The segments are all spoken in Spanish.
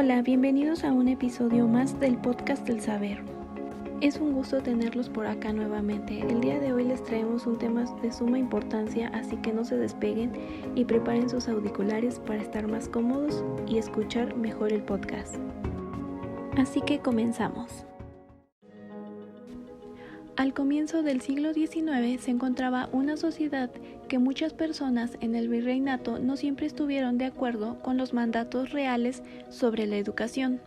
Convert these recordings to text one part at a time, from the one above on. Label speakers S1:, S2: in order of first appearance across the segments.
S1: Hola, bienvenidos a un episodio más del podcast del saber. Es un gusto tenerlos por acá nuevamente. El día de hoy les traemos un tema de suma importancia, así que no se despeguen y preparen sus auriculares para estar más cómodos y escuchar mejor el podcast. Así que comenzamos. Al comienzo del siglo XIX se encontraba una sociedad que muchas personas en el virreinato no siempre estuvieron de acuerdo con los mandatos reales sobre la educación,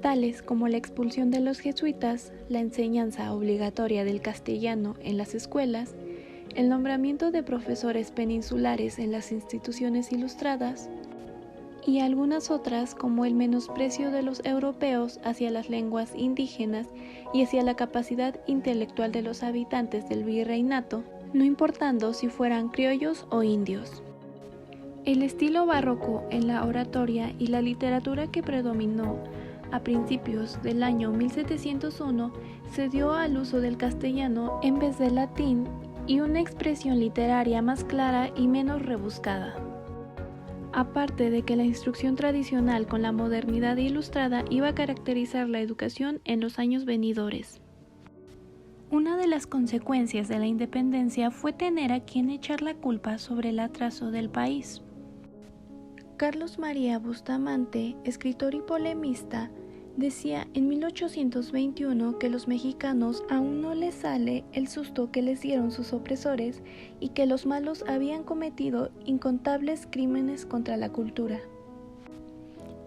S1: tales como la expulsión de los jesuitas, la enseñanza obligatoria del castellano en las escuelas, el nombramiento de profesores peninsulares en las instituciones ilustradas, y algunas otras como el menosprecio de los europeos hacia las lenguas indígenas y hacia la capacidad intelectual de los habitantes del virreinato, no importando si fueran criollos o indios. El estilo barroco en la oratoria y la literatura que predominó a principios del año 1701 se dio al uso del castellano en vez del latín y una expresión literaria más clara y menos rebuscada. Aparte de que la instrucción tradicional con la modernidad ilustrada iba a caracterizar la educación en los años venidores. Una de las consecuencias de la independencia fue tener a quien echar la culpa sobre el atraso del país. Carlos María Bustamante, escritor y polemista, decía en 1821 que los mexicanos aún no les sale el susto que les dieron sus opresores y que los malos habían cometido incontables crímenes contra la cultura.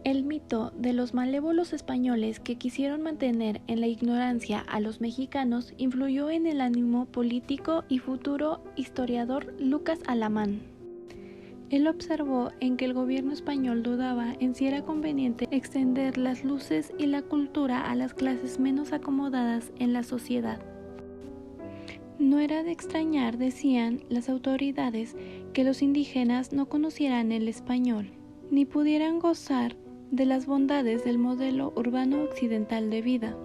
S1: El mito de los malévolos españoles que quisieron mantener en la ignorancia a los mexicanos influyó en el ánimo político y futuro historiador Lucas Alamán. Él observó en que el gobierno español dudaba en si era conveniente extender las luces y la cultura a las clases menos acomodadas en la sociedad. No era de extrañar, decían las autoridades, que los indígenas no conocieran el español, ni pudieran gozar de las bondades del modelo urbano occidental de vida.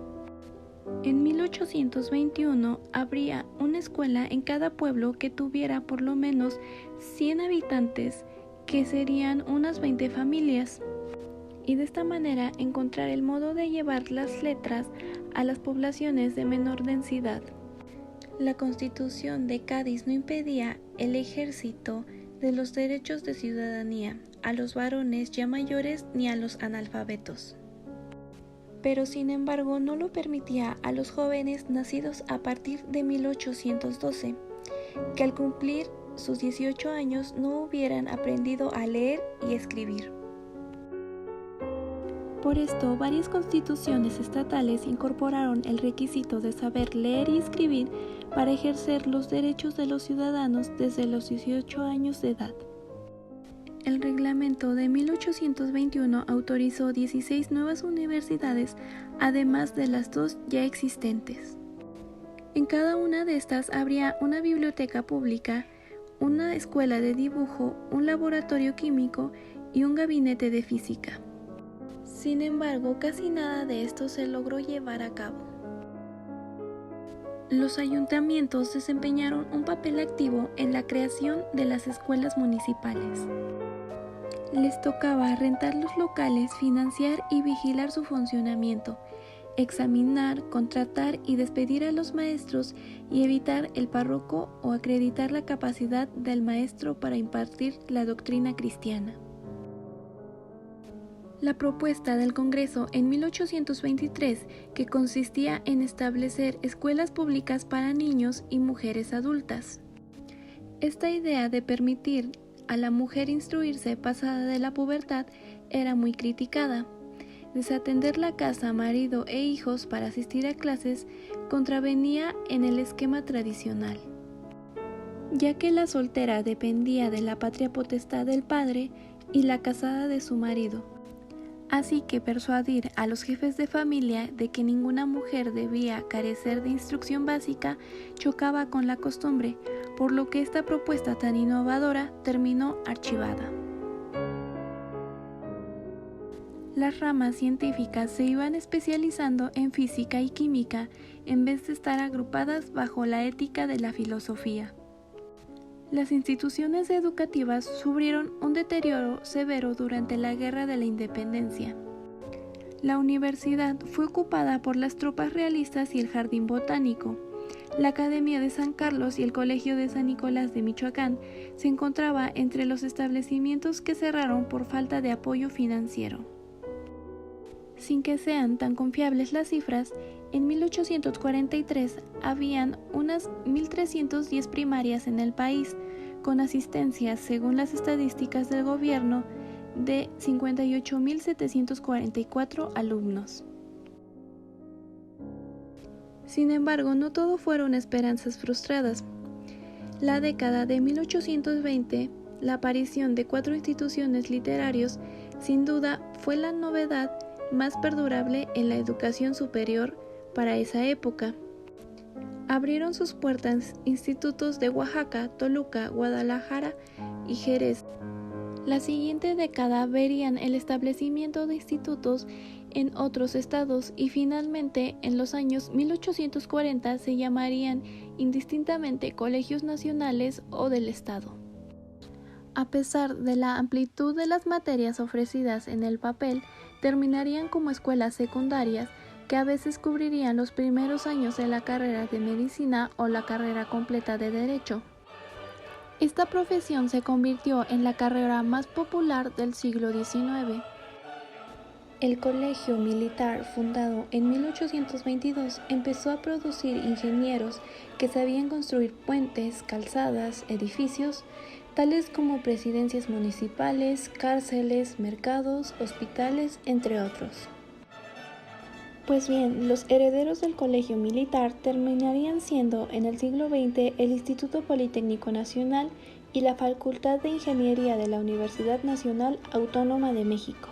S1: En 1821 habría una escuela en cada pueblo que tuviera por lo menos 100 habitantes, que serían unas 20 familias, y de esta manera encontrar el modo de llevar las letras a las poblaciones de menor densidad. La Constitución de Cádiz no impedía el ejercicio de los derechos de ciudadanía a los varones ya mayores ni a los analfabetos, pero sin embargo no lo permitía a los jóvenes nacidos a partir de 1812, que al cumplir sus 18 años no hubieran aprendido a leer y escribir. Por esto, varias constituciones estatales incorporaron el requisito de saber leer y escribir para ejercer los derechos de los ciudadanos desde los 18 años de edad. El reglamento de 1821 autorizó 16 nuevas universidades, además de las 2 ya existentes. En cada una de estas habría una biblioteca pública, una escuela de dibujo, un laboratorio químico y un gabinete de física. Sin embargo, casi nada de esto se logró llevar a cabo. Los ayuntamientos desempeñaron un papel activo en la creación de las escuelas municipales. Les tocaba rentar los locales, financiar y vigilar su funcionamiento, examinar, contratar y despedir a los maestros y evitar el párroco o acreditar la capacidad del maestro para impartir la doctrina cristiana. La propuesta del Congreso en 1823, que consistía en establecer escuelas públicas para niños y mujeres adultas. Esta idea de permitir a la mujer instruirse pasada de la pubertad era muy criticada. Desatender la casa, marido e hijos para asistir a clases contravenía en el esquema tradicional, ya que la soltera dependía de la patria potestad del padre y la casada de su marido. Así que persuadir a los jefes de familia de que ninguna mujer debía carecer de instrucción básica chocaba con la costumbre, por lo que esta propuesta tan innovadora terminó archivada. Las ramas científicas se iban especializando en física y química en vez de estar agrupadas bajo la ética de la filosofía. Las instituciones educativas sufrieron un deterioro severo durante la Guerra de la Independencia. La universidad fue ocupada por las tropas realistas y el jardín botánico. La Academia de San Carlos y el Colegio de San Nicolás de Michoacán se encontraba entre los establecimientos que cerraron por falta de apoyo financiero. Sin que sean tan confiables las cifras, en 1843 habían unas 1.310 primarias en el país, con asistencia, según las estadísticas del gobierno, de 58.744 alumnos. Sin embargo, no todo fueron esperanzas frustradas. La década de 1820, la aparición de 4 instituciones literarios, sin duda fue la novedad más perdurable en la educación superior para esa época. Abrieron sus puertas institutos de Oaxaca, Toluca, Guadalajara y Jerez. La siguiente década verían el establecimiento de institutos en otros estados y finalmente en los años 1840 se llamarían indistintamente colegios nacionales o del estado. A pesar de la amplitud de las materias ofrecidas en el papel, terminarían como escuelas secundarias que a veces cubrirían los primeros años de la carrera de medicina o la carrera completa de derecho. Esta profesión se convirtió en la carrera más popular del siglo XIX. El Colegio Militar, fundado en 1822, empezó a producir ingenieros que sabían construir puentes, calzadas, edificios, tales como presidencias municipales, cárceles, mercados, hospitales, entre otros. Pues bien, los herederos del Colegio Militar terminarían siendo en el siglo XX el Instituto Politécnico Nacional y la Facultad de Ingeniería de la Universidad Nacional Autónoma de México.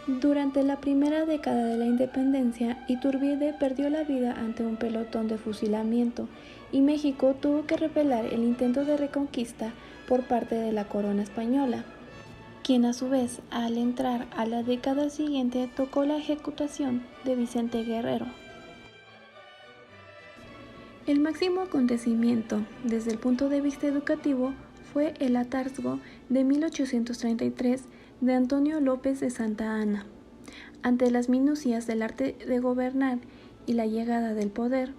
S1: Durante la primera década de la independencia, Iturbide perdió la vida ante un pelotón de fusilamiento y México tuvo que repeler el intento de reconquista por parte de la corona española, quien a su vez, al entrar a la década siguiente, tocó la ejecutación de Vicente Guerrero. El máximo acontecimiento, desde el punto de vista educativo, fue el hartazgo de 1833 de Antonio López de Santa Anna. Ante las minucias del arte de gobernar y la llegada del poder,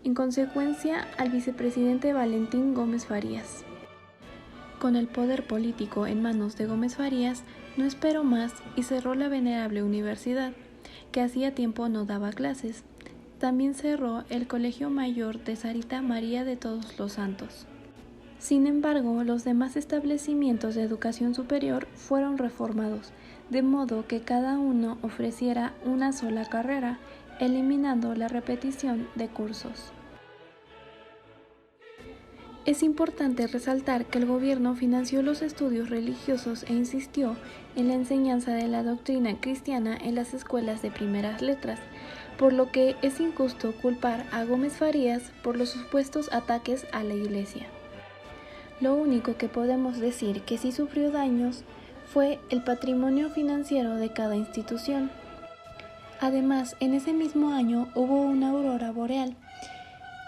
S1: en consecuencia al vicepresidente Valentín Gómez Farías. Con el poder político en manos de Gómez Farías, no esperó más y cerró la venerable universidad, que hacía tiempo no daba clases. También cerró el Colegio Mayor de Sarita María de Todos los Santos. Sin embargo, los demás establecimientos de educación superior fueron reformados, de modo que cada uno ofreciera una sola carrera, eliminando la repetición de cursos. Es importante resaltar que el gobierno financió los estudios religiosos e insistió en la enseñanza de la doctrina cristiana en las escuelas de primeras letras, por lo que es injusto culpar a Gómez Farías por los supuestos ataques a la Iglesia. Lo único que podemos decir que sí sufrió daños fue el patrimonio financiero de cada institución. Además, en ese mismo año hubo una aurora boreal,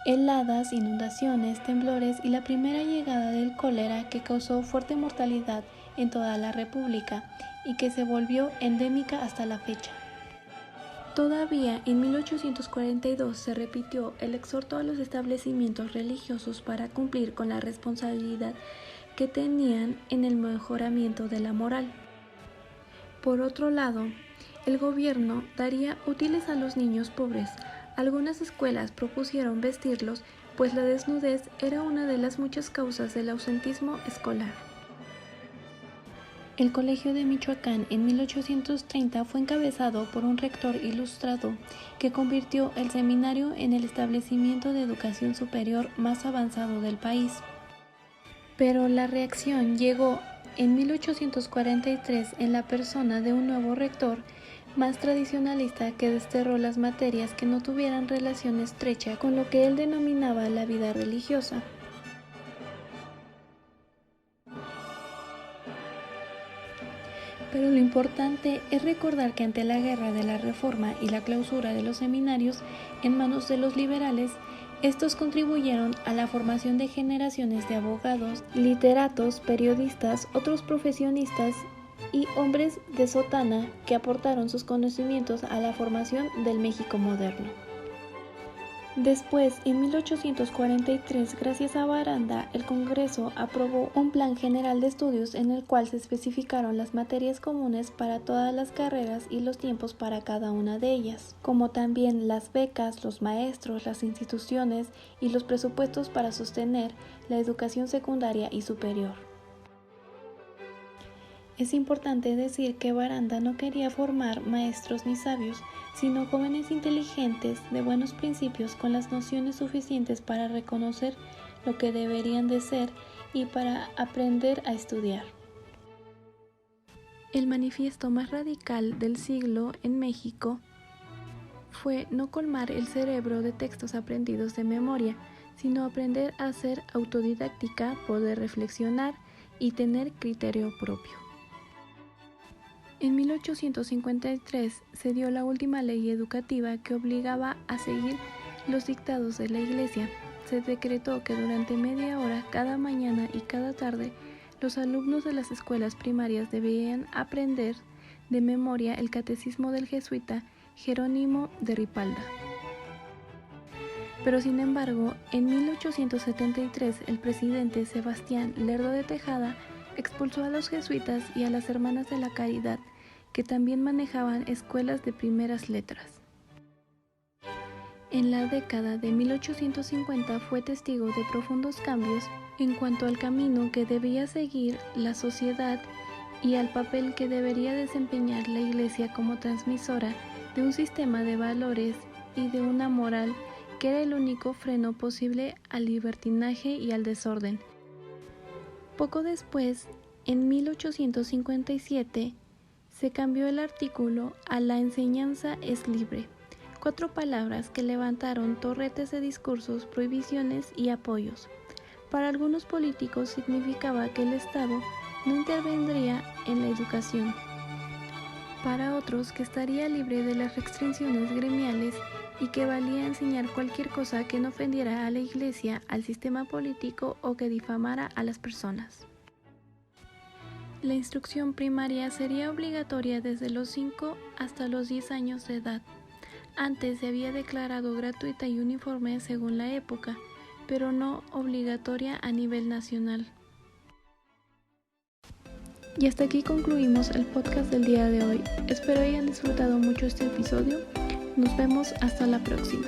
S1: heladas, inundaciones, temblores y la primera llegada del cólera que causó fuerte mortalidad en toda la República y que se volvió endémica hasta la fecha. Todavía en 1842 se repitió el exhorto a los establecimientos religiosos para cumplir con la responsabilidad que tenían en el mejoramiento de la moral. Por otro lado, el gobierno daría útiles a los niños pobres. Algunas escuelas propusieron vestirlos, pues la desnudez era una de las muchas causas del ausentismo escolar. El Colegio de Michoacán en 1830 fue encabezado por un rector ilustrado que convirtió el seminario en el establecimiento de educación superior más avanzado del país. Pero la reacción llegó en 1843 en la persona de un nuevo rector más tradicionalista que desterró las materias que no tuvieran relación estrecha con lo que él denominaba la vida religiosa. Pero lo importante es recordar que ante la guerra de la Reforma y la clausura de los seminarios en manos de los liberales, estos contribuyeron a la formación de generaciones de abogados, literatos, periodistas, otros profesionistas y hombres de sotana que aportaron sus conocimientos a la formación del México moderno. Después, en 1843, gracias a Baranda, el Congreso aprobó un plan general de estudios en el cual se especificaron las materias comunes para todas las carreras y los tiempos para cada una de ellas, como también las becas, los maestros, las instituciones y los presupuestos para sostener la educación secundaria y superior. Es importante decir que Baranda no quería formar maestros ni sabios, sino jóvenes inteligentes, de buenos principios, con las nociones suficientes para reconocer lo que deberían de ser y para aprender a estudiar. El manifiesto más radical del siglo en México fue no colmar el cerebro de textos aprendidos de memoria, sino aprender a ser autodidáctica, poder reflexionar y tener criterio propio. En 1853 se dio la última ley educativa que obligaba a seguir los dictados de la Iglesia. Se decretó que durante media hora cada mañana y cada tarde los alumnos de las escuelas primarias debían aprender de memoria el catecismo del jesuita Jerónimo de Ripalda. Pero sin embargo, en 1873 el presidente Sebastián Lerdo de Tejada expulsó a los jesuitas y a las Hermanas de la Caridad, que también manejaban escuelas de primeras letras. En la década de 1850 fue testigo de profundos cambios en cuanto al camino que debía seguir la sociedad y al papel que debería desempeñar la Iglesia como transmisora de un sistema de valores y de una moral que era el único freno posible al libertinaje y al desorden. Poco después, en 1857, se cambió el artículo a "La enseñanza es libre", 4 palabras que levantaron torretes de discursos, prohibiciones y apoyos. Para algunos políticos significaba que el Estado no intervendría en la educación. Para otros, que estaría libre de las restricciones gremiales y que valía enseñar cualquier cosa que no ofendiera a la Iglesia, al sistema político o que difamara a las personas. La instrucción primaria sería obligatoria desde los 5 hasta los 10 años de edad. Antes se había declarado gratuita y uniforme según la época, pero no obligatoria a nivel nacional. Y hasta aquí concluimos el podcast del día de hoy. Espero hayan disfrutado mucho este episodio. Nos vemos hasta la próxima.